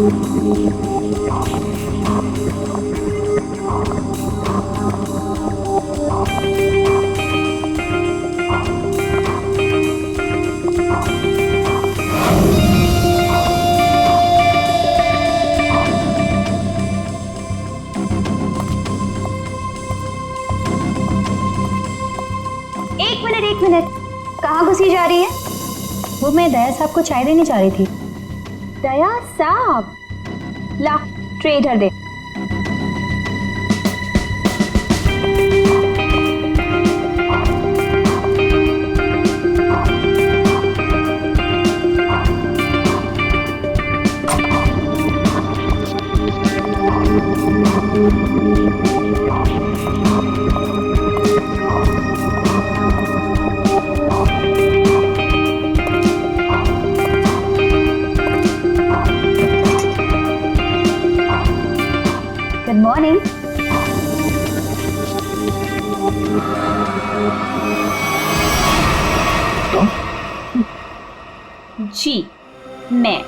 एक मिनट, कहाँ घुसी जा रही है? वो मैं दया साहब को चाय देने जा रही थी। दया साहब, ला ट्रे इधर दे। Good morning. जी मैं।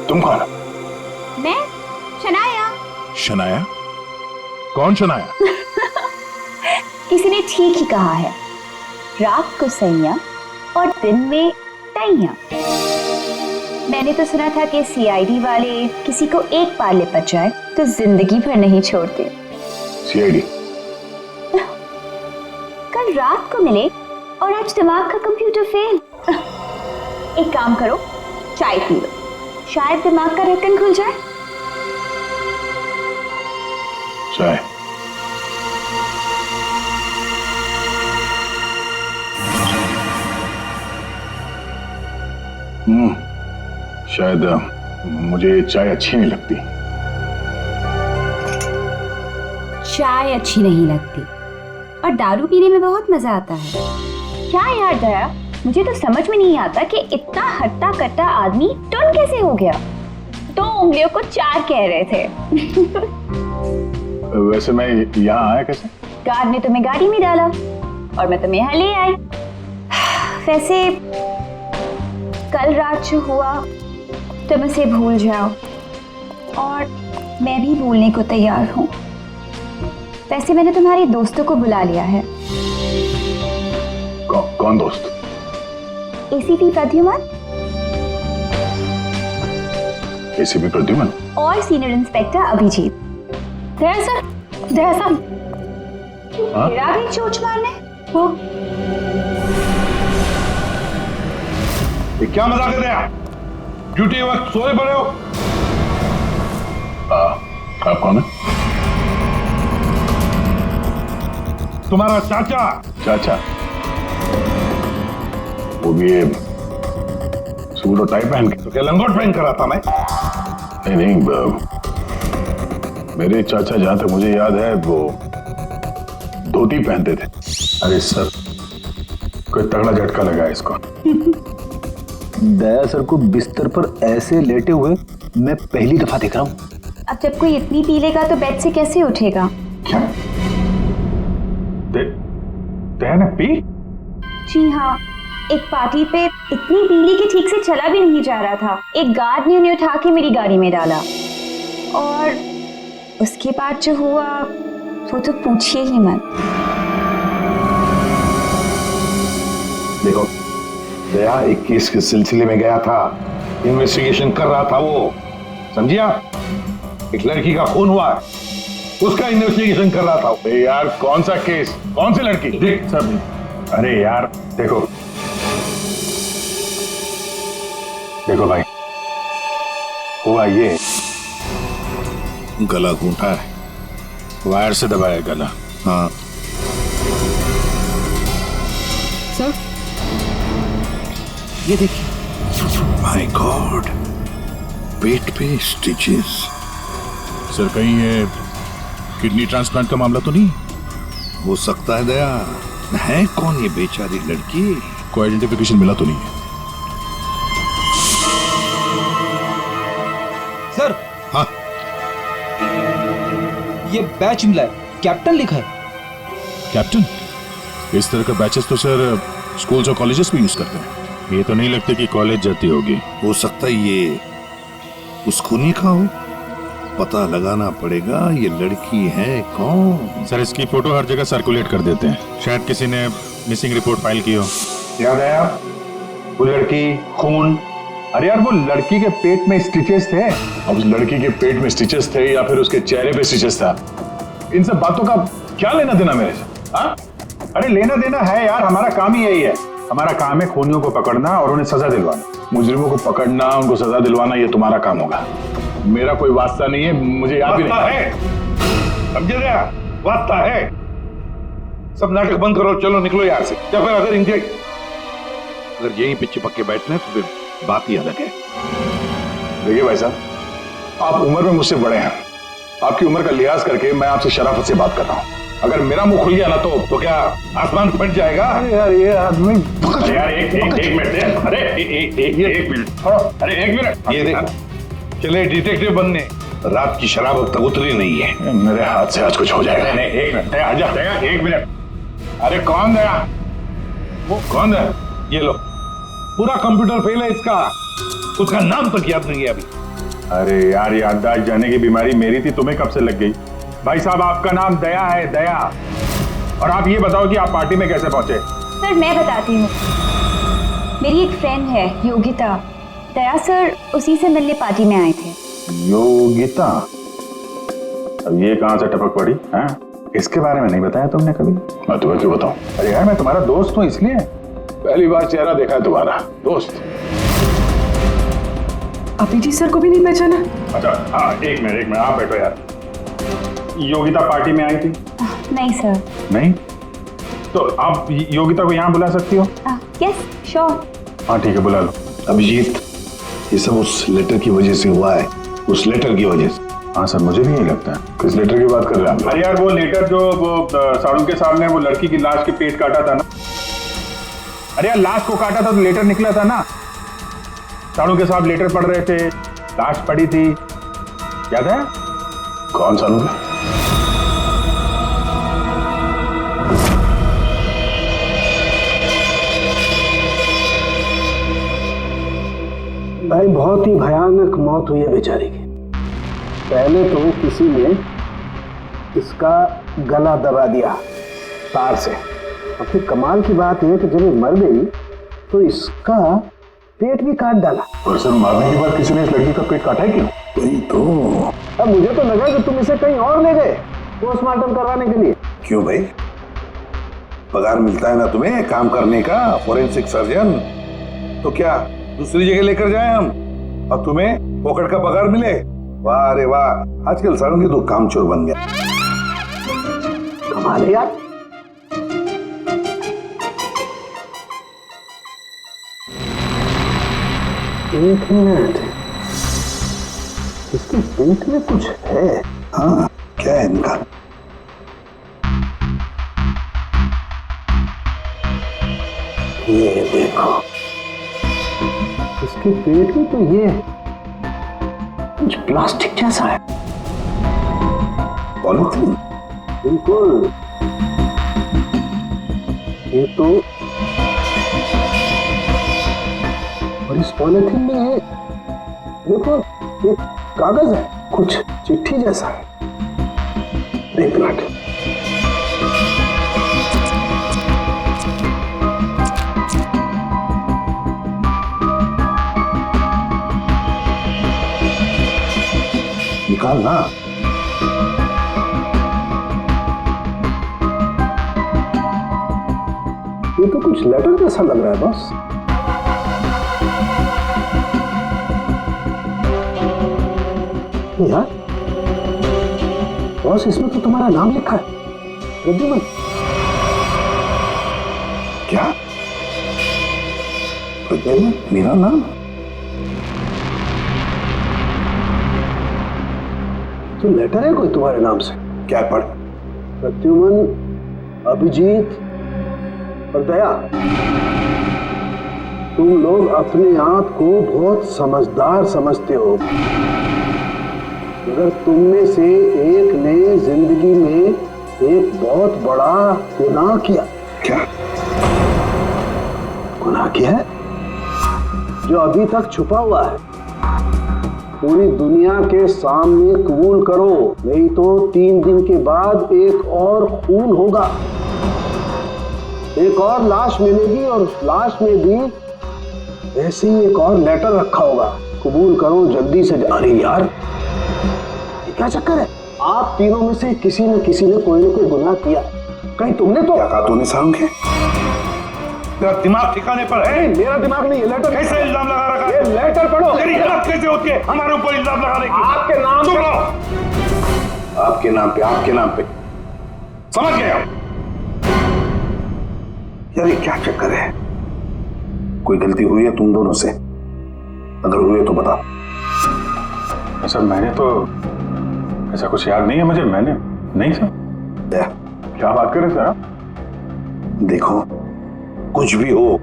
तुम कौन? मैं शनाया। शनाया? कौन शनाया? किसी ने ठीक ही कहा है, रात को सैया और दिन में तैया। मैंने तो सुना था कि सीआईडी वाले किसी को एक बार लिपट जाए तो जिंदगी भर नहीं छोड़ते। सीआईडी? कल रात को मिले और आज दिमाग का कंप्यूटर फेल। एक काम करो, चाय पी लो, शायद दिमाग का ढक्कन खुल जाए। चाय? शायद मुझे चाय अच्छी नहीं लगती। चाय अच्छी नहीं लगती और दारू पीने में बहुत मजा आता है। क्या यार दया, मुझे तो समझ में नहीं आता कि इतना हट्टा कट्टा आदमी टुन कैसे हो गया। 2 उंगलियों को 4 कह रहे थे। वैसे मैं यहाँ आया कैसे? गार्ड ने तुम्हें गाड़ी में डाला और मैं तुम्हें यहाँ ले आई। वैसे कल रात जो हुआ तुम इसे भूल जाओ और मैं भी भूलने को तैयार हूँ। वैसे मैंने तुम्हारे दोस्तों को बुला लिया है। कौन दोस्त? एसीपी प्रद्युमन। एसीपी प्रद्युमन और सीनियर इंस्पेक्टर अभिजीत। दया सर, दया साहब, मेरा भी चोट मारने हो। ये क्या मजाक कर रहे हैं? ड्यूटी वक्त सोए पड़े हो? आप कौन है? तुम्हारा चाचा। चाचा? वो भी ये सूट और टाई पहन के? तो क्या लंगोट पहन कर आता मैं? नहीं, मेरे चाचा जहां तक मुझे याद है वो धोती पहनते थे। अरे सर, कोई तगड़ा झटका लगा है इसको। दया सर को बिस्तर पर ऐसे लेटे हुए मैं पहली दफा देख रहा हूँ। अब जब कोई इतनी पी लेगा तो बेड से कैसे उठेगा? क्या? दया ने पी? जी हाँ, एक पार्टी पे इतनी पीली कि ठीक से चला भी नहीं जा रहा था। एक गार्ड ने उन्हें उठा के मेरी गाड़ी में डाला और उसके बाद जो हुआ वो तो पूछिए ही मत। देखो, दया एक केस के सिलसिले में गया था, इन्वेस्टिगेशन कर रहा था वो, समझिया? एक लड़की का खून हुआ है, उसका इन्वेस्टिगेशन कर रहा था। यार कौन सा केस, कौन सी लड़की? देख सब, अरे यार देखो भाई, हुआ ये, गला घूंटा है, वायर से दबाया गला। हाँ सर, ये देखिए। माय गॉड, पेट पे स्टिचेस। सर कहीं ये किडनी ट्रांसप्लांट का मामला तो नहीं? हो सकता है दया। है कौन ये बेचारी लड़की? कोई आइडेंटिफिकेशन मिला तो नहीं है? सर, हाँ, ये बैच मिला है, कैप्टन लिखा है। कैप्टन? इस तरह का बैचेस तो सर स्कूल्स और कॉलेजेस में यूज करते हैं। ये तो नहीं लगता कि कॉलेज जाती होगी। हो सकता है ये उस खूनी का हो। पता लगाना पड़ेगा ये लड़की है कौन। सर इसकी फोटो हर जगह सर्कुलेट कर देते हैं, शायद किसी ने मिसिंग रिपोर्ट फाइल की हो। याद आया वो लड़की, खून। अरे यार वो लड़की के पेट में स्टिचेस थे। अब उस लड़की के पेट में स्टिचेस थे या फिर उसके चेहरे पे स्टिचेस था, इन सब बातों का क्या लेना देना मेरे से? हाँ? अरे लेना देना है यार, हमारा काम ही यही है। हमारा काम है खूनियों को पकड़ना और उन्हें सजा दिलवाना। मुजरिमों को पकड़ना, उनको सजा दिलवाना, ये तुम्हारा काम होगा। मेरा कोई वास्ता नहीं है, मुझे याद भी नहीं है। समझे रहा? वास्ता है। सब नाटक बंद करो, चलो निकलो यहाँ से। या फिर अगर यहीं पे चिपक के बैठने तो फिर बात ही अलग है। देखिए भाई साहब, आप उम्र में मुझसे बड़े हैं, आपकी उम्र का लिहाज करके मैं आपसे शराफत से बात कर रहा हूँ। अगर मेरा मुंह खुल गया ना तो क्या आसमान फट जाएगा? अरे यार ये आदमी, अरे यार एक मिनट दे। अरे एक मिनट, अरे एक मिनट। ये देखो, चले डिटेक्टिव बनने। रात की शराब अब तक उतरी नहीं है। मेरे हाथ से आज कुछ हो जाएगा। नहीं एक मिनट, आजा दया, एक मिनट। अरे कौन दया? वो कौन है? ये लो, पूरा कंप्यूटर फेल है इसका। उसका नाम तक याद नहीं है अभी। अरे यार याददाश्त जाने की बीमारी मेरी थी, तुम्हें कब से लग गई? भाई साहब आपका नाम दया है, दया। और आप ये बताओ कि आप पार्टी में कैसे पहुंचे? सर मैं बताती हूँ। मेरी एक फ्रेंड है योगिता, दया सर उसी से मिलने पार्टी में आए थे। योगिता? अब ये कहां से टपक पड़ी है? इसके बारे में नहीं बताया तुमने कभी? मैं तुम्हें क्यों बताऊं? अरे यार मैं तुम्हारा दोस्त हूँ इसलिए। पहली बार चेहरा देखा है तुम्हारा, दोस्त। अभिजीत सर को भी नहीं पहचाना? अच्छा हाँ, एक मिनट आप बैठो यार। योगिता पार्टी में आई थी? नहीं सर। नहीं? तो आप योगिता को यहाँ बुला सकती हो? Yes sure. हाँ ठीक है, बुला लो। अभिजीत, ये सब उस लेटर की वजह से हुआ है। उस लेटर की वजह से। हाँ सर, मुझे भी यही लगता है। किस लेटर की बात कर रहे हैं? अरे यार वो लेटर जो वो साड़ू के साहब ने वो लड़की की लाश के पेट काटा था ना। अरे यार लाश को काटा था तो लेटर निकला था ना। साड़ू के साहब लेटर पढ़ रहे थे, लाश पड़ी थी, याद है? कौन साड़ू के? भाई बहुत ही भयानक मौत हुई है बेचारी की। पहले तो किसी ने इसका गला दबा दिया तार से, और फिर कमाल की बात यह कि जब ये मर गई तो इसका पेट भी काट डाला। और सर मारने के बाद किसी ने इस लड़की का पेट काटा है क्यों? वही तो। अब मुझे तो लगा कि तुम इसे कहीं और ले गए पोस्टमार्टम करवाने के लिए। क्यों भाई? पगार मिलता है ना तुम्हें काम करने का, फोरेंसिक सर्जन। तो क्या दूसरी जगह लेकर जाए हम और तुम्हें पॉकेट का पगार मिले? वाह रे वाह, आजकल साड़ू तो कामचोर बन गया। कमाल है यार। एक मिनट, इसके पेट में कुछ है। हाँ, क्या है इनका? ये देखो, इसके पेट में तो ये कुछ प्लास्टिक जैसा है। पॉलीथीन? बिल्कुल। ये तो, और इस पॉलीथीन में ये देखो एक कागज है, कुछ चिट्ठी जैसा है। एक मिनट, निकाल ना। ये तो कुछ लेटर जैसा लग रहा है बॉस। यार बॉस, इसमें तो तुम्हारा नाम लिखा है, प्रद्युमन। क्या? प्रद्युमन? मेरा नाम? तो लेटर है कोई तुम्हारे नाम से? क्या पढ़? प्रद्युमन, अभिजीत और दया, तुम लोग अपने आप को बहुत समझदार समझते हो, मगर तुम में से एक ने जिंदगी में एक बहुत बड़ा गुनाह किया। क्या गुनाह किया है? जो अभी तक छुपा हुआ है पूरी दुनिया के सामने कबूल करो, नहीं तो 3 दिन के बाद एक और खून होगा, एक और लाश मिलेगी और उस लाश में भी ऐसे ही एक और लेटर रखा होगा। कबूल करो जल्दी से। अरे यार ये क्या चक्कर है? आप तीनों में से किसी न कोई ना कोई गुनाह किया। कहीं तुमने तो क्या कहा? तूने साहब के तेरा दिमाग ठिकाने पर है? मेरा दिमाग नहीं, ये लेटर कैसे इल्जाम लगा रखा? ये लेटर पढ़ो। तेरी हिम्मत कैसे होती है हमारे ऊपर इल्जाम लगाने की? आपके नाम चुप पे। रहो। आपके नाम पे समझ गए हम। यार ये क्या चक्कर है? कोई गलती हुई है तुम दोनों से? अगर हुई है तो बता। सर मैंने तो ऐसा कुछ याद नहीं है मुझे। मैंने नहीं सर। क्या बात कर रहे सर आप? देखो कुछ भी हो,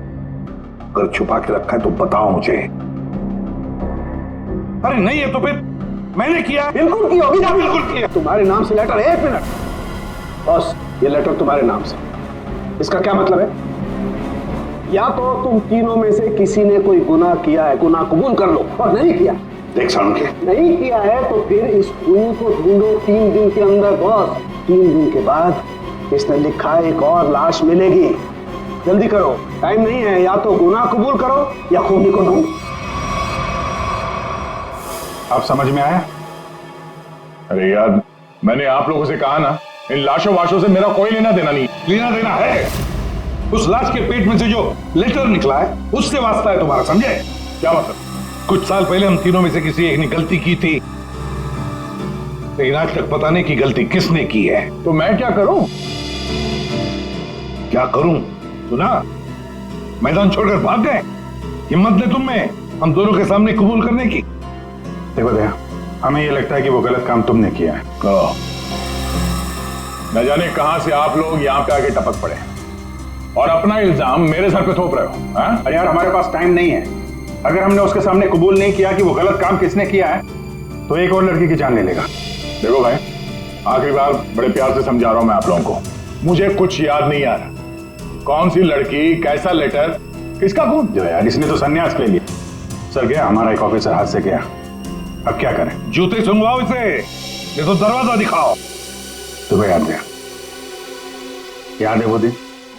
अगर छुपा के रखा है तो बताओ मुझे। अरे नहीं है तो फिर मैंने किया। बिल्कुल की होगी ना? बिल्कुल किया। तुम्हारे नाम से लेटर। 1 मिनट बस, ये लेटर तुम्हारे नाम से, इसका क्या मतलब है? या तो तुम तीनों में से किसी ने कोई गुनाह किया है, गुनाह कबूल कर लो, और नहीं किया। देख साणुके, नहीं किया है तो फिर इस खून को ढूंढो 3 दिन के अंदर। बस 3 दिन के बाद इसने लिखा है एक और लाश मिलेगी। जल्दी करो, टाइम नहीं है। या तो गुनाह कबूल करो या खूनी को ढूंढो। आप समझ में आया? अरे यार मैंने आप लोगों से कहा ना, इन लाशों वाशों से मेरा कोई लेना देना नहीं। लेना देना है। उस लाश के पेट में से जो लेटर निकला है उससे वास्ता है तुम्हारा, समझे? क्या मतलब? कुछ साल पहले हम तीनों में से किसी एक ने गलती की थी, लेकिन आज तक पता नहीं कि गलती किसने की है। तो मैं क्या करूं? क्या करूं? सुना, मैदान छोड़कर भाग गए। हिम्मत ने तुम में हम दोनों के सामने कबूल करने की। देखो दया, हमें ये लगता है कि वो गलत काम तुमने किया है। न जाने कहां से आप लोग यहां पे आके टपक पड़े और अपना इल्जाम मेरे सर पे थोप रहे हो। हाँ? अरे यार हमारे पास टाइम नहीं है। अगर हमने उसके सामने कबूल नहीं किया कि वो गलत काम किसने किया है तो एक और लड़की की जान ले लेगा। देखो भाई, आखिरी बार बड़े प्यार से समझा रहा हूं मैं आप लोगों को, मुझे कुछ याद नहीं आ रहा। कौन सी लड़की, कैसा लेटर, किसका खून? जो यार इसने तो संन्यास ले लिया। सर गया, हमारा एक ऑफिसर हाथ से गया। अब क्या करें? जूते सुंघवाओ इसे, ये तो दरवाजा दिखाओ। तुम्हें याद है? याद है वो दिन?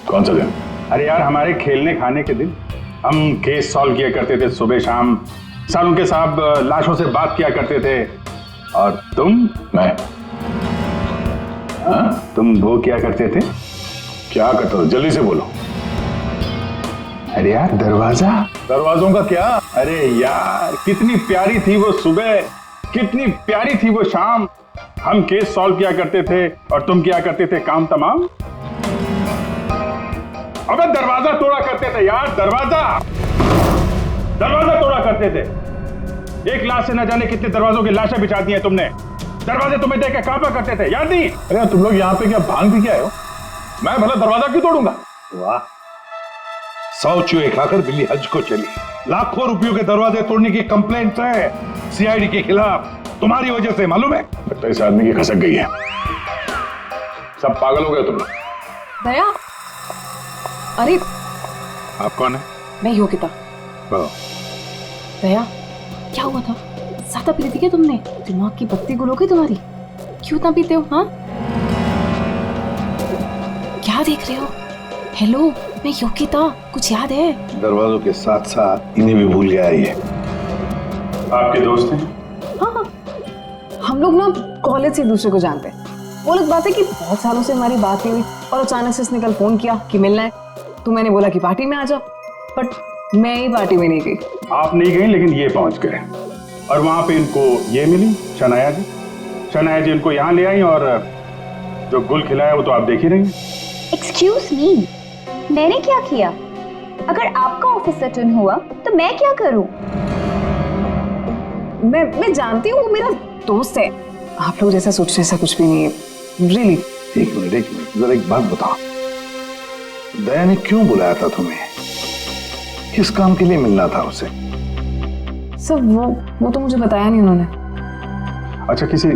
कौन सा दिन? अरे यार हमारे खेलने खाने के दिन हम केस सॉल्व किया करते थे सुबह शाम, सालुंके साहब लाशों से बात किया करते थे, और मैं तुम वो किया करते थे। क्या करता था? जल्दी से बोलो। अरे यार दरवाजा। दरवाजों का क्या? अरे यार कितनी प्यारी थी वो सुबह, कितनी प्यारी थी वो शाम। हम केस सॉल्व किया करते थे और तुम किया करते थे काम तमाम। अबे दरवाजा तोड़ा करते थे यार, दरवाजा तोड़ा करते थे। एक लाश से न जाने कितने दरवाजों की लाशें बिछा दी हैं तुमने। दरवाजे तुम्हें देख के कांपा करते थे, याद नहीं? अरे तुम लोग यहाँ पे क्या भांग पी के आए हो? मैं भला दरवाजा क्यों तोड़ूंगा? वाह, 100 चूहे खाकर बिल्ली हज को चली। लाखों रुपयों के दरवाजे तोड़ने की कंप्लेंट है सीआईडी के खिलाफ, तुम्हारी वजह से, मालूम है? लगता है इस आदमी की खसक गई है। सब पागल हो गए तुम लोग। दया, अरे आप कौन है? मैं योगिता। दया, क्या हुआ था? ज्यादा पी थी क्या तुमने? दिमाग की बत्ती गुल हो गई तुम्हारी? क्यों इतना पीते हो? हाँ, क्या देख रहे हो? हेलो, मैं योगिता, कुछ याद है? दरवाजों के साथ साथ इन्हें भी भूल गया ये। आपके दोस्त हैं? हाँ, हम लोग ना कॉलेज से एक दूसरे को जानते हैं। वो लोग बात है कि बहुत सालों से हमारी बात नहीं हुई और अचानक से इसने कल फोन किया कि मिलना है। तो मैंने बोला कि पार्टी में आ जाओ, बट मैं ही पार्टी में नहीं गई। आप नहीं गई लेकिन ये पहुंच गए और वहां पे इनको ये मिली, शनाया जी इनको यहाँ ले आई और जो गुल खिलाया वो तो आप देख ही रही हैं। एक्सक्यूज मी, मैंने क्या किया? अगर आपका ऑफिसर टर्न हुआ तो मैं क्या करूं? मैं जानती हूँ वो मेरा दोस्त है। आप लोग जैसा सोच रहे ऐसा कुछ भी नहीं है, रियली। एक मिनट, जरा एक बात बताओ, दया ने क्यों बुलाया था तुम्हें? किस काम के लिए मिलना था उसे? सर वो तो मुझे बताया नहीं उन्होंने। अच्छा, किसी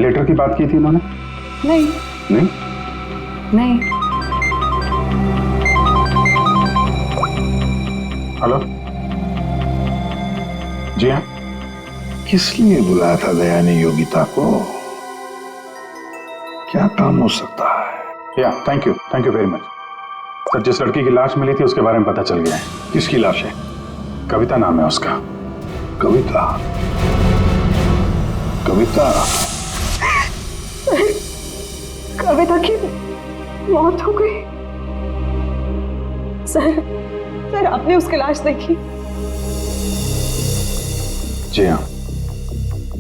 लेटर की बात की थी उन्होंने? नहीं। हेलो, जी हाँ। किस लिए बुलाया था दया ने योगिता को? क्या काम हो सकता है? या thank you very much sir. जिस लड़की की लाश मिली थी उसके बारे में पता चल गया है। किसकी लाश है? कविता नाम है उसका। कविता? कविता? कविता की मौत हो गई? सर आपने उसकी लाश देखी? जी हाँ,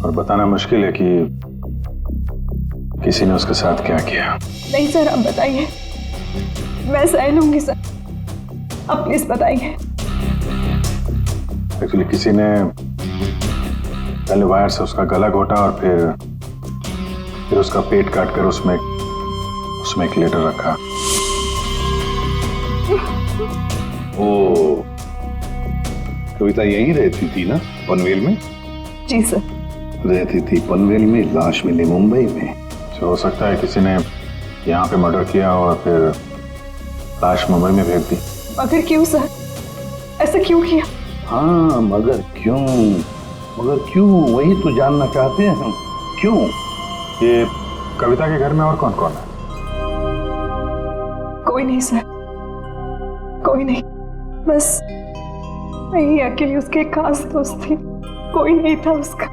और बताना मुश्किल है कि किसी ने उसके साथ क्या किया। नहीं सर, आप बताइए, मैं सह लूंगी सर, आप प्लीज बताइए। एक्चुअली किसी ने पहले वायर से उसका गला घोटा और फिर उसका पेट काट कर उसमें एक लेटर रखा। ओ, कविता यहीं रहती थी ना, पनवेल में? जी सर। रहती थी पनवेल में, लाश मिली मुंबई में। तो हो सकता है किसी ने यहाँ पे मर्डर किया और फिर लाश मुंबई में भेज दी। मगर क्यों सर, ऐसा क्यों किया? हाँ, मगर क्यों वही तो जानना चाहते हैं हम। क्यों? ये कविता के घर में और कौन कौन है? कोई नहीं सर, कोई नहीं, बस मैं ही अकेली उसके खास दोस्त थी, कोई नहीं था उसका।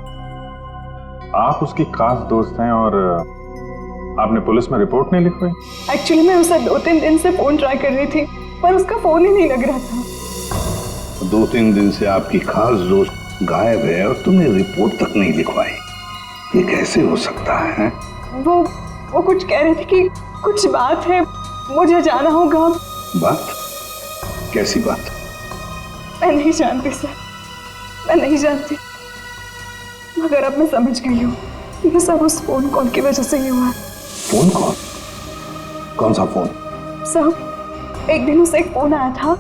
आप उसकी खास दोस्त हैं और आपने पुलिस में रिपोर्ट नहीं लिखवाई? एक्चुअली मैं उसे 2-3 दिन से फोन ट्राई कर रही थी पर उसका फोन ही नहीं लग रहा था। 2-3 दिन से आपकी खास दोस्त गायब है और तुमने रिपोर्ट तक नहीं लिखवाई, ये कैसे हो सकता है? वो कुछ कह रहे थे कि कुछ बात है, मुझे जाना होगा। बात? कैसी बात? मैं नहीं जानती सर, मैं नहीं जानती, मगर अब मैं समझ गई हूँ ये सब उस फोन कॉल की वजह से ही हुआ। Phone call? कौन सा फोन? सर एक दिन उसे एक फोन आया था,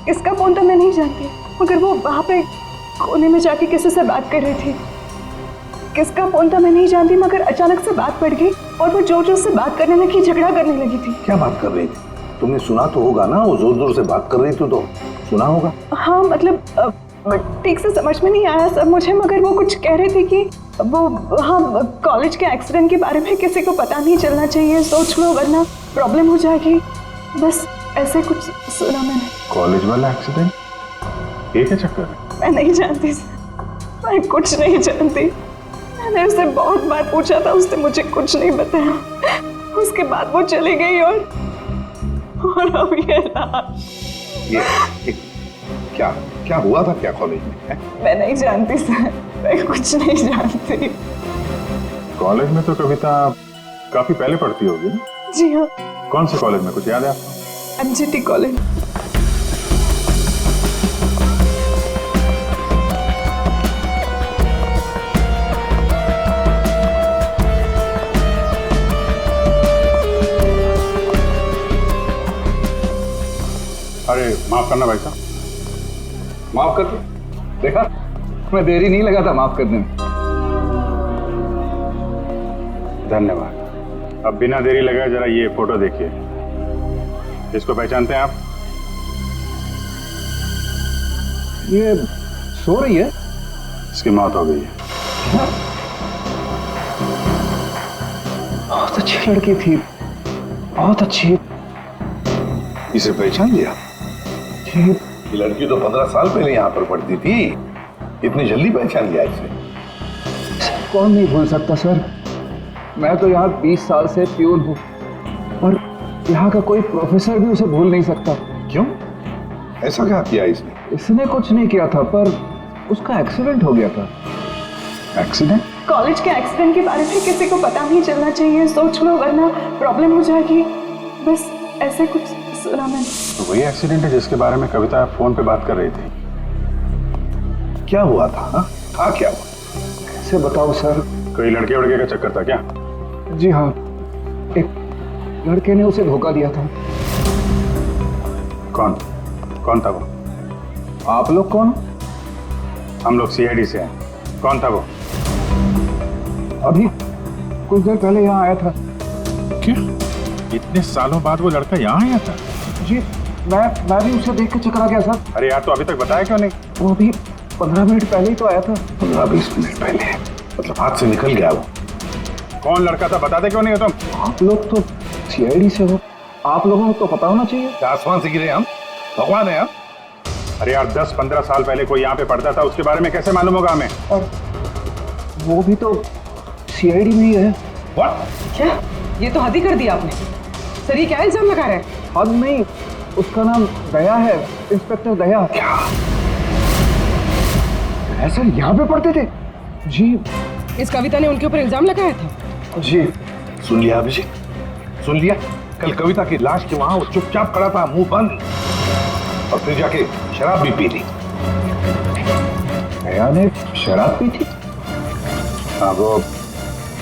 इसका फोन तो मैं नहीं जानती, मगर वो वहां पे कोने में जाके किसी से बात कर रही थी। किसका फोन था मैं नहीं जानती, मगर अचानक से बात पड़ गई और वो जोर जोर से बात करने लगी, झगड़ा करने लगी थी। क्या बात कर रही थी? तुमने सुना तो होगा ना, वो जोर जोर से बात कर रही थी तो सुना होगा। हाँ मतलब ठीक से समझ में नहीं आया सब मुझे, मगर वो कुछ कह रहे थे कि वो हाँ कॉलेज के एक्सीडेंट के बारे में किसी को पता नहीं चलना चाहिए, सोच लो वरना प्रॉब्लम हो जाएगी, बस ऐसे कुछ सुना मैंने। कॉलेज वाला एक्सीडेंट? ये क्या चक्कर है? मैं नहीं जानती, मैं कुछ नहीं जानती। मैंने उससे बहुत बार पूछा था, उसने मुझे कुछ नहीं बताया। उसके बाद वो चली गई और अब ये क्या हुआ था क्या कॉलेज में? मैं नहीं जानती सर, मैं कुछ नहीं जानती। कॉलेज में तो कविता काफी पहले पढ़ती होगी ना? जी हाँ। कौन से कॉलेज में, कुछ याद है आपको? MGT college. अरे माफ करना भाई साहब। माफ कर दो। देखा, मैं देरी नहीं लगा था माफ करने में। धन्यवाद। अब बिना देरी लगाए जरा ये फोटो देखिए। इसको पहचानते हैं आप? ये सो रही है? इसकी मौत हो गई है। बहुत अच्छी लड़की थी, बहुत अच्छी। इसे पहचान लिया? ये लड़की तो 15 साल पहले यहाँ पर पढ़ती थी, इतनी जल्दी पहचान लिया इसे? कौन नहीं भूल सकता सर, मैं तो यहाँ 20 साल से प्यून हूँ और यहाँ का कोई प्रोफेसर भी उसे भूल नहीं सकता। क्यों? ऐसा क्या किया इसने? इसने कुछ नहीं किया था, पर उसका एक्सीडेंट हो गया था। एक्सीडेंट? कॉलेज के एक्सीडेंट के बारे में किसी को पता नहीं चलना चाहिए, सोच लो वरना प्रॉब्लम हो जाएगी, बस ऐसे कुछ सुना मैंने। तो वही एक्सीडेंट है जिसके बारे में कविता फोन पे बात कर रही थी। क्या हुआ था? हाँ क्या हुआ? कैसे बताओ सर? कोई लड़के वड़के का चक्कर था क्या? जी हाँ, एक लड़के ने उसे धोखा दिया था। कौन था वो? आप लोग कौन? हम लोग CID से हैं। कौन था वो? अभी कुछ देर पहले यहाँ आया था। क्या? इतने सालों बाद वो लड़का यहाँ आया था? जी, मैं भी उसे देख के चकरा गया सर। अरे यार, तो अभी तक बताया क्यों नहीं? वो अभी 15 मिनट पहले ही तो आया था। 15-20 मिनट पहले, मतलब हाथ से निकल गया वो। कौन लड़का था बताते क्यों नहीं हो तुम? आप लोग तो सीआईडी से हो, आप लोगों को तो पता होना चाहिए। क्या आसमान से गिरे हम? भगवान है हम? अरे यार 10-15 साल पहले कोई यहाँ पे पढ़ता था, उसके बारे में कैसे मालूम होगा हमें? और वो भी तो सीआईडी में ही है। What? क्या? ये तो हद ही कर दिया आपने। सर ये क्या इल्जाम लगा रहे हैं? हद नहीं, उसका नाम दया है, इंस्पेक्टर दया। क्या? दया सर यहाँ पे पढ़ते थे? जी इस कविता ने उनके ऊपर इल्जाम लगाया था। जी। सुन लिया अभिषेक, सुन लिया? कल कविता की लाश के वहां वो चुपचाप खड़ा था, मुंह बंद, और फिर जाके शराब भी पी ली। दया ने शराब पी थी? हाँ वो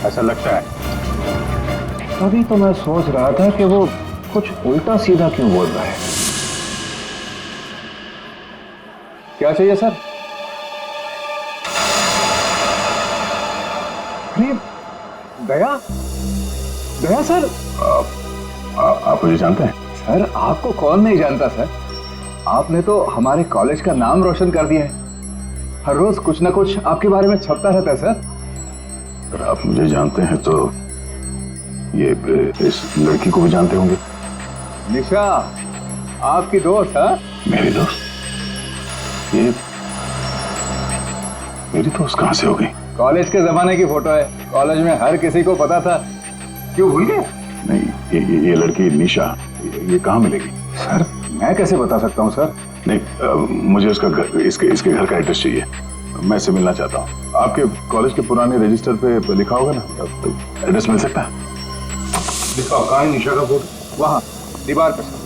ऐसा लगता है। तभी तो मैं सोच रहा था कि वो कुछ उल्टा सीधा क्यों बोल रहा है। क्या चाहिए सर? अरे दया, दया सर। आप मुझे जानते हैं? सर आपको कौन नहीं जानता सर, आपने तो हमारे कॉलेज का नाम रोशन कर दिया है। हर रोज कुछ ना कुछ आपके बारे में छपता रहता है सर। अगर आप मुझे जानते हैं तो ये इस लड़की को भी जानते होंगे। निशा आपकी दोस्त है? मेरी दोस्त? ये मेरी दोस्त कहां से हो गई? कॉलेज के जमाने की फोटो है, कॉलेज में हर किसी को पता था। क्यों भूल गए? नहीं, ये लड़की निशा, ये कहाँ मिलेगी? सर मैं कैसे बता सकता हूँ सर? नहीं, मुझे उसका घर, इसके घर का एड्रेस चाहिए। मैं इससे मिलना चाहता हूँ। आपके कॉलेज के पुराने रजिस्टर पे लिखा होगा ना, तो एड्रेस मिल सकता है? दिखाओ, कहाँ है निशा का फोटो? वहाँ दीवार पे सर।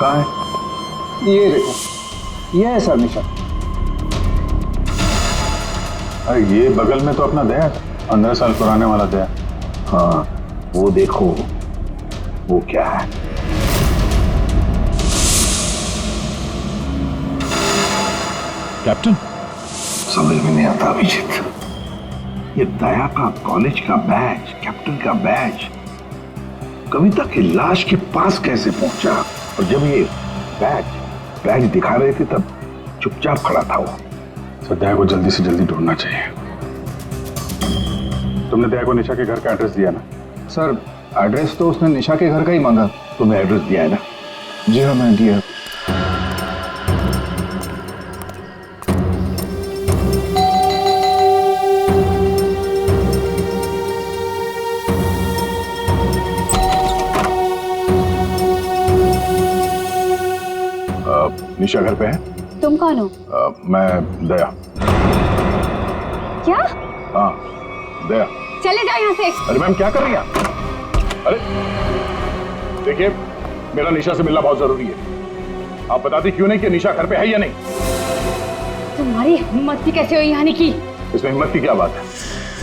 कहाँ है? ये देखो, ये है सर निशा। अरे ये बगल में तो अपना दया, 15 साल पुराने वाला दया। हाँ वो देखो, वो क्या है? कैप्टन, समझ में नहीं आता अभिजीत। ये दया का कॉलेज का बैज, कैप्टन का बैज, कविता की लाश के पास कैसे पहुंचा? और जब ये बैज दिखा रहे थे तब चुपचाप खड़ा था वो। सर दया को जल्दी से जल्दी ढूंढना चाहिए। तुमने दया को निशा के घर का एड्रेस दिया ना? सर एड्रेस तो उसने निशा के घर का ही मांगा। तुमने एड्रेस दिया है ना? जी हाँ मैं दिया। निशा घर पे है? तुम कौन हो? मैं दया। क्या? हाँ दया। चले जाओ यहाँ से। अरे मैम क्या कर रही हैं? अरे देखिए, मेरा निशा से मिलना बहुत जरूरी है। आप बताती क्यों नहीं कि निशा घर पे है या नहीं? तुम्हारी हिम्मत भी कैसे हुई यहाँ की? इसमें हिम्मत की क्या बात है?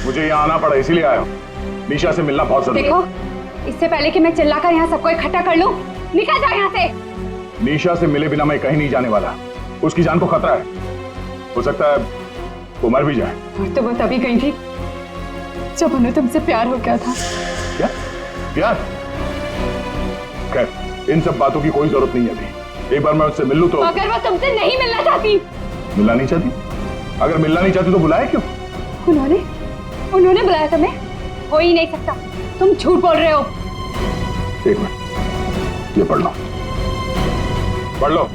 मुझे यहाँ आना पड़ा इसीलिए आया हूँ। निशा से मिलना बहुत जरूरी है। देखो, इससे पहले कि मैं चिल्लाकर यहाँ सबको इकट्ठा कर लूँ, निकल जाओ यहाँ से। निशा से मिले बिना मैं कहीं नहीं जाने वाला। उसकी जान को खतरा है, हो सकता है वो मर भी जाए। और तो वो तभी गई थी जब उन्हें तुमसे प्यार हो गया था। क्या प्यार? खैर इन सब बातों की कोई जरूरत नहीं है अभी। एक बार मैं उससे मिल लूं तो। अगर वो तुमसे नहीं मिलना चाहती? मिलना नहीं चाहती? अगर मिलना नहीं चाहती तो बुलाया क्यों? उन्होंने बुलाया तुम्हें? हो ही नहीं सकता, तुम झूठ बोल रहे हो। एक मिनट, ये पढ़ लो, पढ़ लो।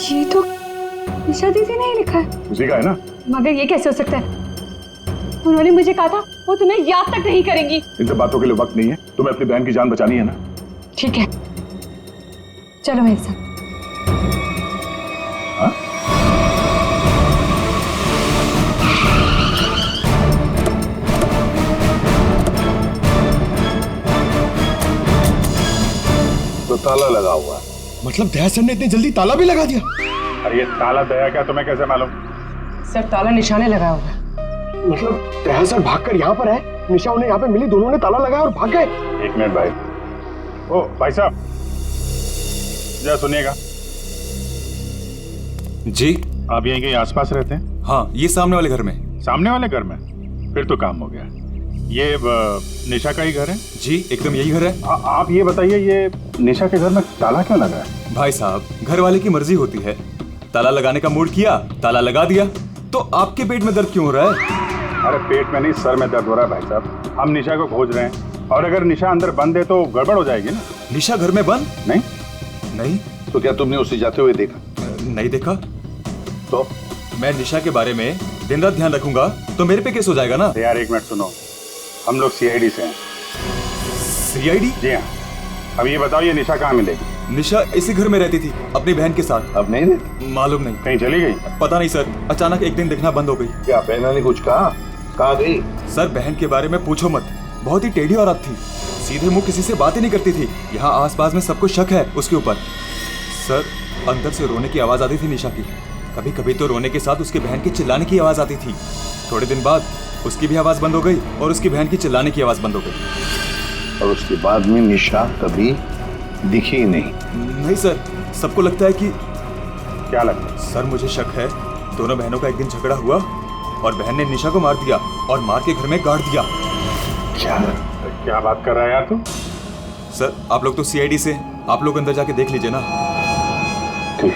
ये तो निशा दीदी ने ही लिखा है। उसी का है ना? मगर ये कैसे हो सकता है? उन्होंने मुझे कहा था वो तुम्हें याद तक नहीं करेंगी। इन सब बातों के लिए वक्त नहीं है। तुम्हें अपनी बहन की जान बचानी है ना? ठीक है, चलो मेरे साथ। हाँ? तो ताला लगा हुआ है। मतलब दया सर ने इतनी जल्दी ताला भी लगा दिया? अरे ये ताला दया क्या, तुम्हें कैसे मालूम? सर ताला निशाने लगाया हुआ है। मतलब दया सर भागकर यहाँ पर है, निशा उन्हें यहाँ पे मिली, दोनों ने ताला लगाया और भाग गए। एक मिनट भाई। ओ भाई साहब जरा सुनिएगा। जी। आप यहीं कहीं आसपास रहते हैं? हाँ, ये सामने वाले घर में। सामने वाले घर में? फिर तो काम हो गया। ये निशा का ही घर है? जी, एकदम यही घर है। आप ये बताइए, ये निशा के घर में ताला क्यों लगा है? भाई साहब, घर वाले की मर्जी होती है। ताला लगाने का मूड किया, ताला लगा दिया। तो आपके पेट में दर्द क्यों हो रहा है? अरे पेट में नहीं, सर में दर्द हो रहा है भाई साहब। हम निशा को खोज रहे हैं और अगर निशा अंदर बंद है तो गड़बड़ हो जाएगी ना। निशा घर में बंद? नहीं। नहीं? तो क्या तुमने उसे जाते हुए देखा? नहीं देखा। तो मैं निशा के बारे में दिन रात ध्यान रखूंगा तो मेरे पे केस हो जाएगा ना। यार एक मिनट सुनो, हम लोग सीआईडी से हैं। सीआईडी? जी हाँ। अब ये बताओ, ये निशा कहाँ मिलेगी? निशा इसी घर में रहती थी अपनी बहन के साथ। अब नहीं रहती? मालूम नहीं। कहीं चली गई? पता नहीं सर, अचानक एक दिन दिखना बंद हो गई। क्या बहना ने कुछ कहा? कहाँ गई? सर बहन के बारे में पूछो मत, बहुत ही टेढ़ी औरत थी। सीधे मुंह किसी से बात ही नहीं करती थी। यहाँ आसपास में सबको शक है उसके ऊपर। सर अंदर से रोने की आवाज आती थी निशा की। कभी कभी तो रोने के साथ उसकी बहन की चिल्लाने की आवाज आती थी। थोड़े दिन बाद उसकी भी आवाज बंद हो गई और उसकी बहन की चिल्लाने की आवाज बंद हो गई। और उसके बाद में निशा कभी दिखी नहीं? नहीं सर, सबको लगता है कि। क्या लगता है? सर मुझे शक है दोनों बहनों का एक दिन झगड़ा हुआ और बहन ने निशा को मार दिया और मार के घर में गाड़ दिया। क्या बात कर रहा है यार तू? सर आप लोग तो सीआईडी से, आप लोग अंदर जाके देख लीजिए ना। ठीक।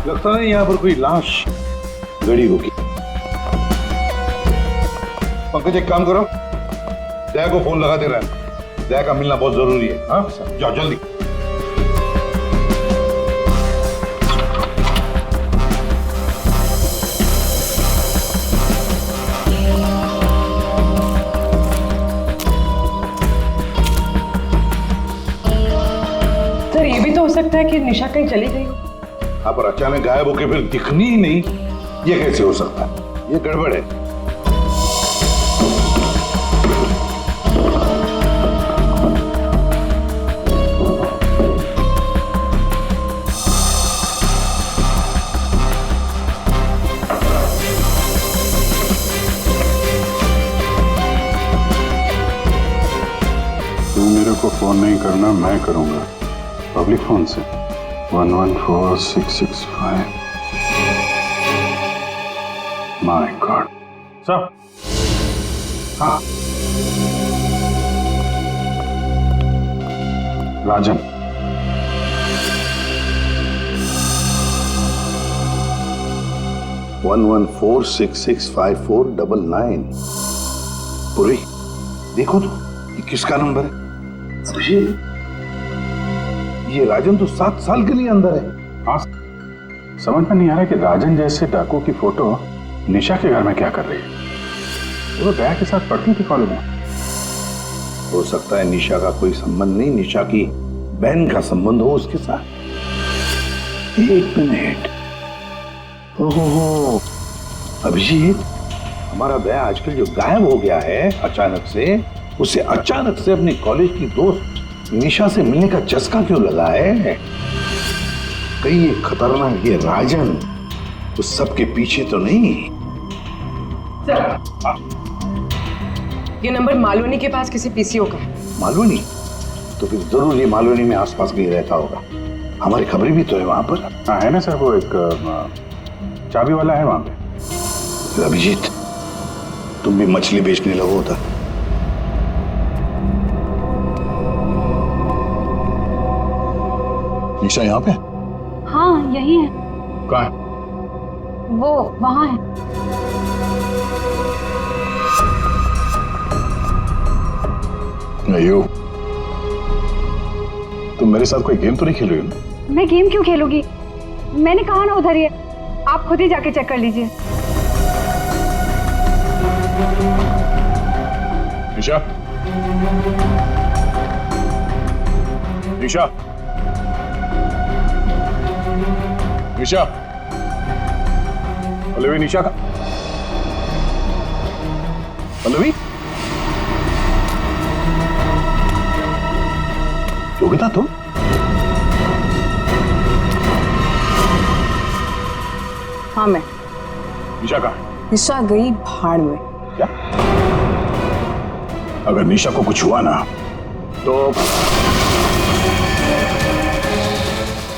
लगता है यहाँ पर कोई लाश गड़ी होगी। पंकज एक काम करो, दया को फोन लगा दे रहा है। दया का मिलना बहुत जरूरी है। हाँ जाओ जल्दी। सर ये भी तो हो सकता है कि निशा कहीं चली गई हो। हाँ पर अचानक गायब होके फिर दिखनी ही नहीं, ये कैसे हो सकता है? ये गड़बड़ है। तू मेरे को फोन नहीं करना, मैं करूंगा पब्लिक फोन से। 114665। My God. सर। हाँ राजन। वन 114665499। पूरी देखो तो ये किसका नंबर है? ये राजन तो 7 साल के लिए अंदर है। हाँ, समझ में नहीं आ रहा कि राजन जैसे डाकू की फोटो निशा के घर में क्या कर रही है। वो दया के साथ पढ़ती थी कॉलेज में। हो सकता है निशा का कोई संबंध नहीं, निशा की बहन का संबंध हो उसके साथ। एक मिनट। ओहो अभिजीत, हमारा दया आजकल जो गायब हो गया है अचानक से, उसे अचानक से अपने कॉलेज की दोस्त निशा से मिलने का चस्का क्यों लगा है? कहीं ये खतरनाक ये राजन उस सब के पीछे तो नहीं? ये नंबर मालवनी के पास किसी पीसीओ का है। मालवनी? तो फिर जरूर ये मालवनी में आसपास कहीं रहता होगा। हमारी खबरें भी तो है वहां पर। हाँ है ना सर, वो एक चाबी वाला है वहां पे। अभिजीत तुम भी मछली बेचने लगो उधर। निशा यहाँ पे? हाँ यही है। कहाँ है? वो वहाँ है। अयो, तुम मेरे साथ कोई गेम तो नहीं खेल रही हो ना? मैं गेम क्यों खेलूंगी? मैंने कहा ना उधर ही है, आप खुद ही जाके चेक कर लीजिए। निशा, निशा, निशा, पल्लवी, निशा का पल्लवी। तो योगिता तुम? हाँ मैं। निशा कहाँ? निशा गई भाड़ में। क्या? अगर निशा को कुछ हुआ ना तो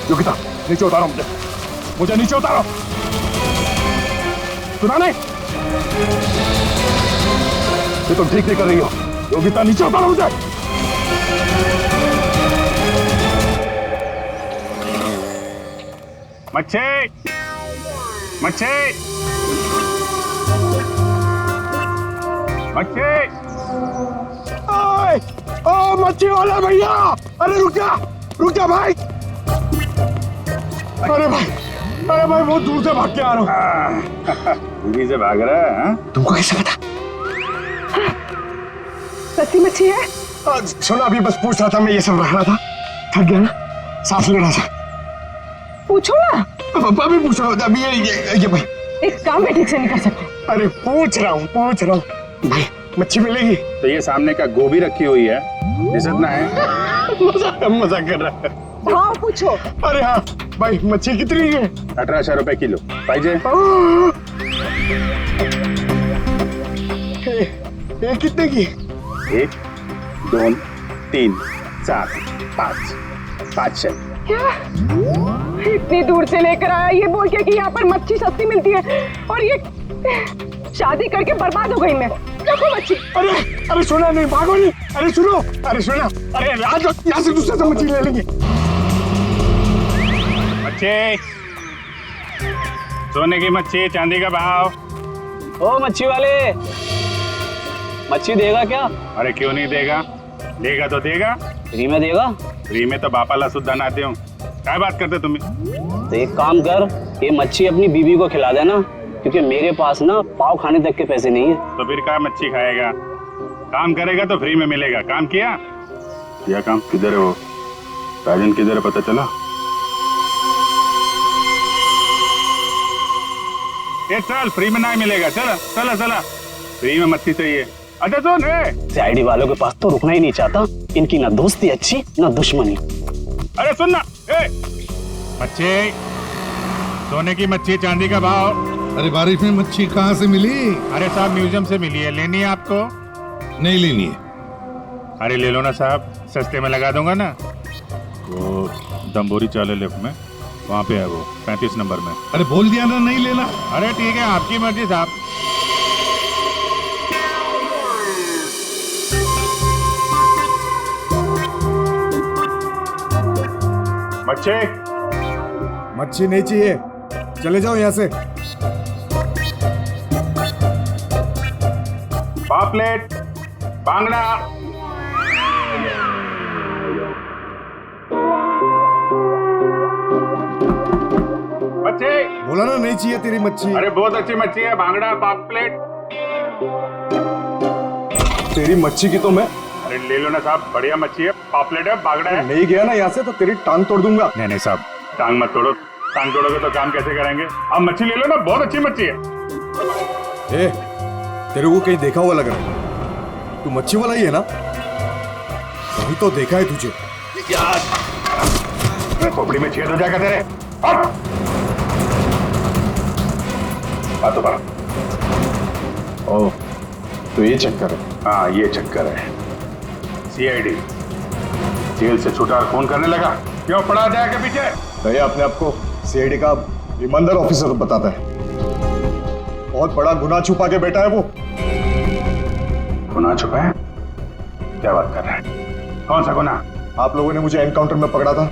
योगिता नीचे उतारो मुझे नीचे उतारो। सुना नहीं? ये तुम ठीक नहीं कर रही हो। योगिता नीचे उतारो मुझे। मच्छी मच्छी मच्छी। ओ मच्छी वाला भैया, अरे रुक जा भाई। अरे भाई बहुत दूर से भाग के आ रहा हूँ। दूरी से भाग रहा है हाँ? तुमको कैसे पता? सच्ची मच्छी है? सुना, अभी बस पूछ रहा था, मैं ये सब रख रहा था, थक गया ना, सांस ले रहा था। पूछो ना। अभी पूछ रहा हूँ, अभी ये भाई एक काम भी ठीक से नहीं कर सकते। अरे पूछ रहा हूँ भाई, मच्छी मिलेगी? तो ये सामने का गोभी रखी हुई है, इतना है। मजाक कर रहा है। हाँ पूछो। अरे हाँ भाई, मच्छी कितनी है? 1800 रुपए किलो पाहिजे। ये कितने की? 1 2 3 4 5 500। क्या इतनी दूर से लेकर आया ये बोल के कि यहाँ पर मच्छी सस्ती मिलती है, और ये शादी करके बर्बाद हो गई मैं। देखो मच्छी। अरे सुना नहीं, भागो नहीं। अरे सुनो, अरे सुना, अरे आज यहाँ से दूसरे से मच्छी ले लेंगे। मच्छी, सोने की मच्छी, चांदी का भाव। ओ मच्छी वाले, मच्छी देगा क्या? अरे क्यों नहीं देगा, देगा तो देगा। फ्री में देगा? फ्री में तो बापाला सुद्धा नाते हो, क्या बात करते तुम्हें? तो एक काम कर, ये मच्छी अपनी बीवी को खिला देना, क्योंकि मेरे पास ना पाव खाने तक के पैसे नहीं है। तो फिर क्या मच्छी खाएगा? काम करेगा तो फ्री में मिलेगा। काम किया काम? किधर है वो राजन, किधर है पता चला? ये चल, फ्री में नहीं मिलेगा। चला फ्री में मच्छी चाहिए। अच्छा सुन, सीआईडी वालों के पास तो रुकना ही नहीं चाहता, इनकी ना दोस्ती अच्छी ना दुश्मनी। अरे सुन ना, मच्छी, सोने की मच्छी, चांदी का भाव। अरे बारिश में मच्छी कहाँ से मिली? अरे साहब म्यूजियम से मिली है, लेनी है आपको? नहीं लेनी है। अरे ले लो ना साहब, सस्ते में लगा दूंगा ना। वो दम्बोरी चाले लेफ्ट में, वहाँ पे है वो 35 नंबर में। अरे बोल दिया ना नहीं लेना। अरे ठीक है, आपकी मर्जी साहब। मच्छी नहीं चाहिए, चले जाओ यहाँ से। पापलेट, बांगड़ा। मच्छी बोला ना नहीं चाहिए तेरी मच्छी। अरे बहुत अच्छी मच्छी है, बांगड़ा, पापलेट। तेरी मच्छी की तो मैं। अरे ले लो ना साहब, बढ़िया मच्छी है, पापलेट है, बांगड़ा है। नहीं गया ना यहाँ से तो तेरी टांग तोड़ दूंगा। नहीं साहब, टांग मत तोड़ो, टांग तोड़ोगे तो काम कैसे करेंगे? आप मच्छी ले लो ना, बहुत अच्छी मच्छी है। तेरे को कहीं देखा हुआ लग रहा है, तू मच्छी वाला ही है ना? वही तो देखा है तुझे। खोपड़ी में छेद हो जाएगा तेरे। बात तो ओह, तो ये चक्कर है। हाँ ये चक्कर है। सीआईडी जेल से छूटा और फोन करने लगा, क्यों पड़ा जाएगा पीछे? भैया अपने आप को सीआईडी का ईमानदार ऑफिसर बताता है, बहुत बड़ा गुनाह छुपा के बैठा है वो। गुनाह छुपा है? क्या बात कर रहा है? कौन सा गुनाह? आप लोगों ने मुझे एनकाउंटर में पकड़ा था।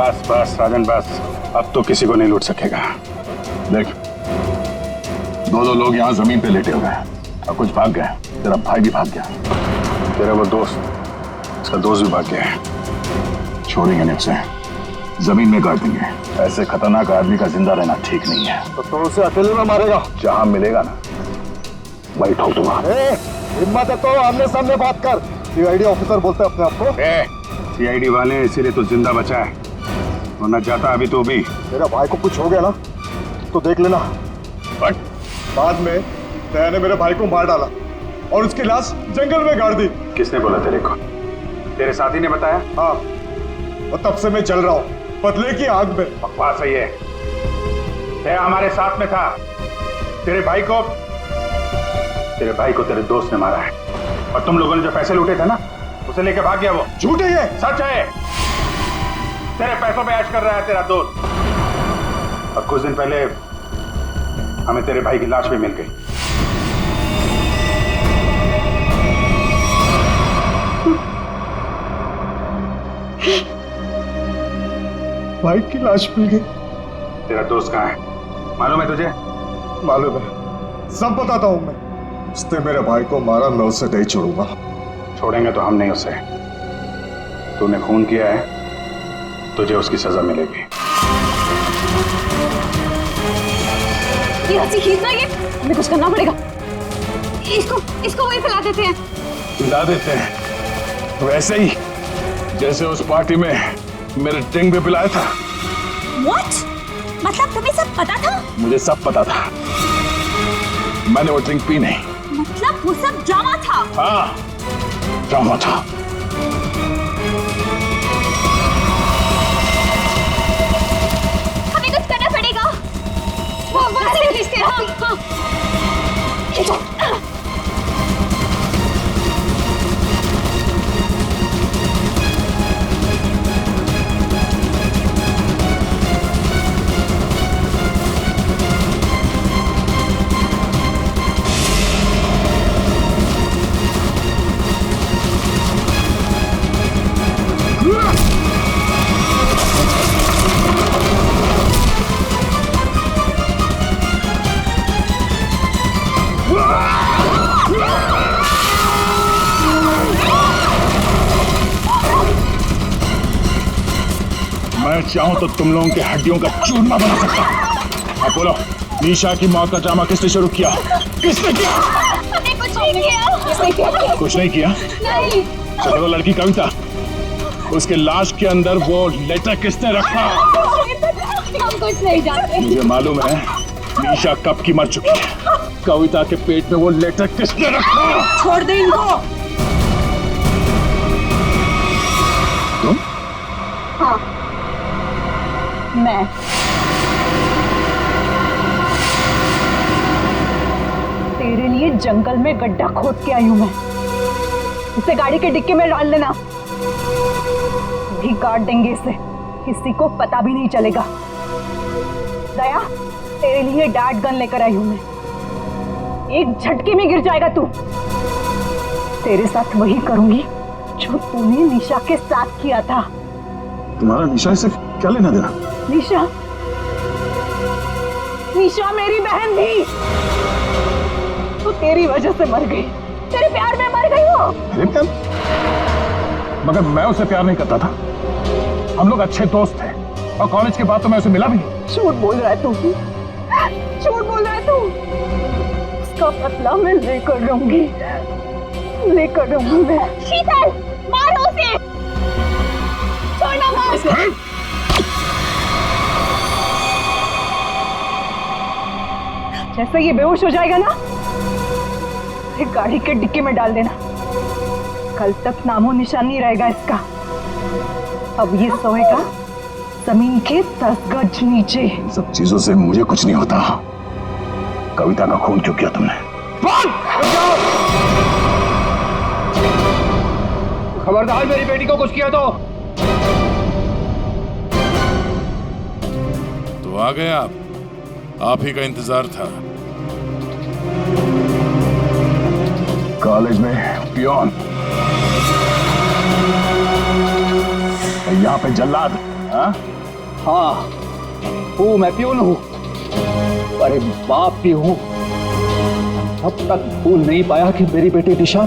बस बस राजन बस, अब तो किसी को नहीं लूट सकेगा। देख, दो लोग यहाँ जमीन पे लेटे हुए हैं और कुछ भाग गए। तेरा भाई भी भाग गया, तेरा वो दोस्त, उसका दोस्त भी भाग गया है। छोड़ेंगे नहीं उसे, जमीन में गाड़ देंगे। ऐसे खतरनाक आदमी का जिंदा रहना ठीक नहीं है। तो उसे अकेले में मारेगा? जहां मिलेगा ना वही ठोक दूंगा। हिम्मत है तो आमने सामने बात कर। सीआईडी ऑफिसर बोलते अपने आप को। सीआईडी वाले इसीलिए तो जिंदा बचा है, वरना जाता अभी तो भी। मेरा भाई को कुछ हो गया ना तो देख लेना। बट बाद में दया ने मेरे भाई को मार डाला और उसकी लाश जंगल में गाड़ दी। किसने बोला तेरे को? तेरे साथी ने बताया? हाँ, और तब से मैं चल रहा हूँ बदले की आग में। बकवास है ये। दया हमारे साथ में था। तेरे भाई को तेरे दोस्त ने मारा है, और तुम लोगों ने जो पैसे लूटे थे ना, उसे लेके भाग गया वो। झूठे है। सच है। तेरे पैसों पे ऐश कर रहा है तेरा दोस्त। और कुछ दिन पहले हमें तेरे भाई की लाश भी मिल गई। भाई की लाश मिल गई? तेरा दोस्त कहाँ है, मालूम है तुझे? मालूम है, सब बताता हूं मैं। उसने मेरे भाई को मारा, मैं उसे नहीं छोड़ूंगा। छोड़ेंगे तो हम नहीं उसे। तूने खून किया है, तुझे उसकी सजा मिलेगी। ये अच्छी खींचना, ये हमें कुछ करना पड़ेगा। इसको वही फैला देते हैं। पिला देते हैं वैसे ही जैसे उस पार्टी में मेरे ड्रिंक पे पिलाया था। What? मतलब तुम्हें सब पता था? मुझे सब पता था, मैंने वो ड्रिंक पी नहीं। मतलब वो सब ड्रामा था? हाँ, ड्रामा था। हमें कुछ करना पड़ेगा। बस खींचते हैं। हाँ। खींचो। मैं चाहूं तो तुम लोगों के हड्डियों का चूरमा बना सकता हूं। अब बोलो, निशा की मौत का ड्रामा किसने शुरू किया? किसने किया? हमने कुछ नहीं किया। कुछ नहीं किया? नहीं। चलो, वो लड़की कविता, उसके लाश के अंदर वो लेटर किसने रखा? हम कुछ नहीं जानते। मुझे मालूम है निशा कब की मर चुकी है। कविता के पेट में वो लेटर किसने रखा? छोड़ दे इनको। तुम? हाँ, मैं। तेरे लिए जंगल में गड्ढा खोद के आई हूं मैं। इसे गाड़ी के डिक्की में डाल देना, भी काट देंगे इसे, किसी को पता भी नहीं चलेगा। दया, तेरे लिए डैड गन लेकर आई हूं मैं। एक झटके में गिर जाएगा तू। तेरे साथ वही करूंगी जो तूने निशा के साथ किया था। तुम्हारा निशा से क्या लेना देना? निशा मेरी बहन थी, तो तेरी वजह से मर गई। तेरे प्यार में मर गई वो। मेरे प्यार? मगर मैं उसे प्यार नहीं करता था। हम लोग अच्छे दोस्त थे, और कॉलेज के बाद तो मैं उसे मिला भी नहीं। झूठ बोल रहा है तू, झूठ बोल रहा है तू। उसका बदला मैं लेकर रहूंगी मैं। शीतल, मारो उसे। छोड़ना मत। जैसे ये बेहोश हो जाएगा ना, फिर गाड़ी के डिक्की में डाल देना। कल तक नामो निशान नहीं रहेगा इसका। अब ये सोएगा जमीन के 10 गज नीचे। इन सब चीजों से मुझे कुछ नहीं होता। कविता का खून क्यों किया तुमने? खबरदार, मेरी बेटी को कुछ किया तो आ गए आप ही का इंतजार था। कॉलेज में पियोन, यहाँ पे जल्लाद, हाँ? हाँ, हूँ, मैं प्यून हूँ, पर एक बाप भी हूँ। अब तक भूल नहीं पाया कि मेरी बेटी दिशा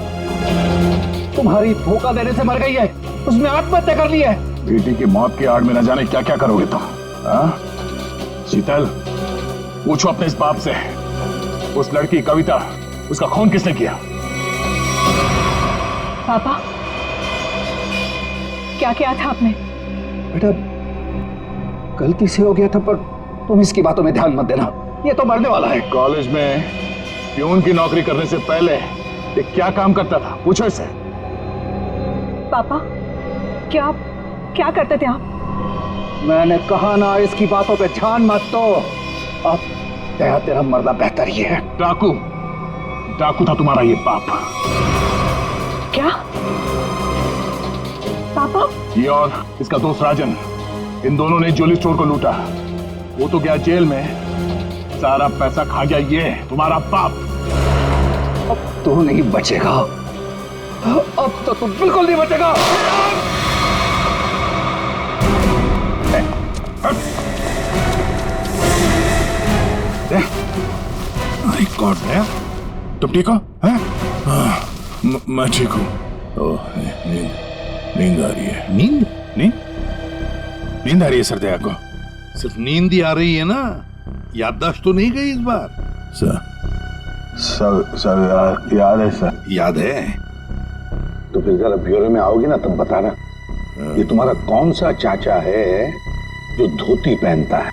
तुम्हारी धोखा देने से मर गई है, उसने आत्महत्या कर ली है। बेटी की मौत की आड़ में न जाने क्या क्या करोगे तुम, हाँ? शीतल, पूछो अपने इस बाप से, उस लड़की कविता, उसका खून किसने किया? पापा, क्या किया था आपने? बेटा, गलती से हो गया था, पर तुम इसकी बातों में ध्यान मत देना, ये तो मरने वाला है। कॉलेज में प्यून की नौकरी करने से पहले ये क्या काम करता था, पूछो इसे। पापा, क्या करते थे आप? मैंने कहा ना, इसकी बातों पे ध्यान मत दो। अब दया, तेरा मरना बेहतर ही है। डाकू था तुम्हारा ये बाप। क्या पापा? ये और इसका दोस्त राजन, इन दोनों ने ज्वेलरी स्टोर को लूटा। वो तो गया जेल में, सारा पैसा खा गया ये तुम्हारा बाप। अब तू नहीं बचेगा, अब तो तू बिल्कुल नहीं बचेगा। माय गॉड, दया, तुम ठीक हो? हैं? मैं ठीक हूँ। ओह, नींद आ रही है। नींद आ रही है सर दया को? सिर्फ नींद ही आ रही है ना, याददाश्त तो नहीं गई इस बार? सर याद है सर। याद है? तो फिर जरा ब्यूरो में आओगे ना, तब बताना ये तुम्हारा कौन सा चाचा है जो धोती पहनता है।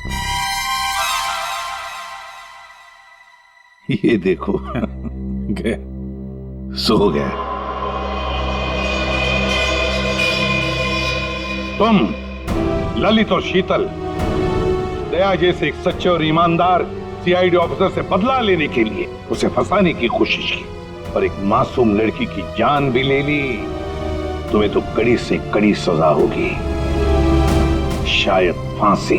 ये देखो, गए, सो गया। तुम ललित और शीतल दया जैसे एक सच्चे और ईमानदार सीआईडी ऑफिसर से बदला लेने के लिए उसे फंसाने की कोशिश की और एक मासूम लड़की की जान भी ले ली। तुम्हें तो कड़ी से कड़ी सजा होगी, शायद फांसी।